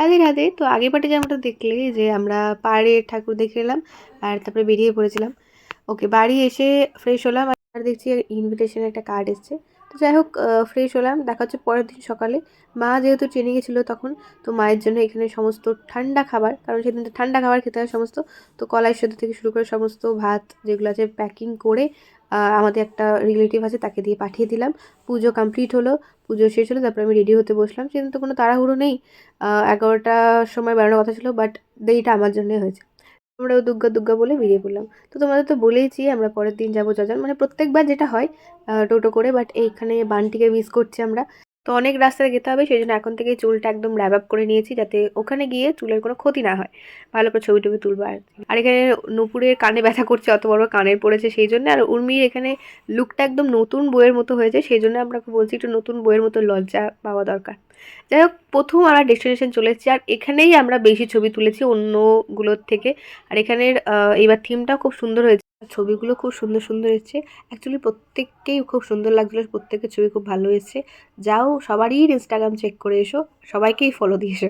রাধে রাধে। তো আগে পাটে যেমনটা দেখলে যে আমরা পাহাড়ে ঠাকুর দেখে এলাম আর তারপরে বেরিয়ে পড়েছিলাম। ওকে, বাড়ি এসে ফ্রেশ হলাম আর দেখছি ইনভিটেশন একটা কার্ড এসছে। তো যাই হোক, ফ্রেশ হলাম, দেখা হচ্ছে পরের দিন সকালে। মা যেহেতু ট্রেনে গেছিলো তখন, তো মায়ের জন্য এখানে সমস্ত ঠান্ডা খাবার, কারণ সেদিন তো ঠান্ডা খাবার খেতে হয় সমস্ত। তো কলাই সেদ্ধ থেকে শুরু করে সমস্ত ভাত যেগুলো আছে প্যাকিং করে আমাদের একটা রিলেটিভ আছে তাকে দিয়ে পাঠিয়ে দিলাম। পুজো কমপ্লিট হলো, পুজো শেষ হলো, তারপরে আমি রেডি হতে বসলাম। সেদিন তো কোনো তাড়াহুড়ো নেই, 11টার সময় বেরোনোর কথা ছিল, বাট দেরিটা আমার জন্যই হয়েছে। আমরাও দুগ্গা দুগ্গা বলে বেরিয়ে পড়লাম। তো তোমাদের তো বলেইছি আমরা পরের দিন যাবো যজন, মানে প্রত্যেকবার যেটা হয় টোটো করে, বাট এইখানে বানটিকে মিস করছি আমরা। তো অনেক রাস্তায় যেতে হবে, সেই জন্য এখন থেকেই চুলটা একদম র্যাপ আপ করে নিয়েছি, যাতে ওখানে গিয়ে চুলের কোনো ক্ষতি না হয়। ভালো করে ছবি টবি তুলবো আর কি। আর এখানে নুপুরের কানে ব্যথা করছে, অত বড় কানের পড়েছে সেই জন্য। আর উর্মির এখানে লুকটা একদম নতুন বইয়ের মতো হয়েছে, সেই জন্য আমরা বলছি একটু নতুন বইয়ের মতো লজ্জা পাওয়া দরকার। যাই হোক, প্রথম আমরা ডেস্টিনেশন চলে এসেছি, আর এখানেই আমরা বেশি ছবি তুলেছি অন্যগুলোর থেকে। আর এখানের এইবার থিমটাও খুব সুন্দর হয়েছে, ছবিগুলো খুব সুন্দর সুন্দর এসেছে। অ্যাকচুয়ালি প্রত্যেককেই খুব সুন্দর লাগছিলো, প্রত্যেকের ছবি খুব ভালো এসেছে। যাও সবারই ইনস্টাগ্রাম চেক করে এসো, সবাইকেই ফলো দিয়ে এসো।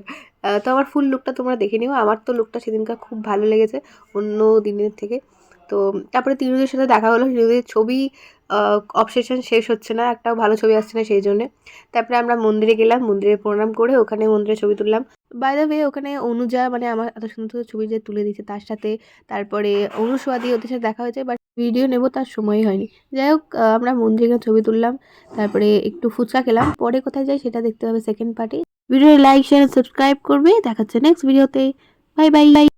তো আমার ফুল লুকটা তোমরা দেখে নিও। আমার তো লুকটা সেদিনকার খুব ভালো লেগেছে অন্য দিনের থেকে। তো তারপরে তিনুদের সাথে দেখা হলো, তিনুদের ছবি অবসেশন শেষ হচ্ছে না, একটাও ভালো ছবি আসছে না সেই জন্যে। তারপরে আমরা মন্দিরে গেলাম, মন্দিরে প্রণাম করে ওখানে মন্দিরে ছবি তুললাম। বাই দ্য ওয়ে, ওখানে অনুজা মানে আমার এত সুন্দর সুন্দর ছবি যে তুলে দিয়েছে তার সাথে, তারপরে অনুস্বাদী ওদের সাথে দেখা হয়েছে, বাট ভিডিও নেব তার সময়ই হয়নি। যাই হোক, আমরা মন্দিরে গিয়ে ছবি তুললাম, তারপরে একটু ফুচকা খেলাম। পরে কোথায় যাই সেটা দেখতে হবে সেকেন্ড পার্টে। ভিডিও লাইক শেয়ার সাবস্ক্রাইব করবে। দেখাচ্ছে নেক্সট ভিডিওতে। Bye bye.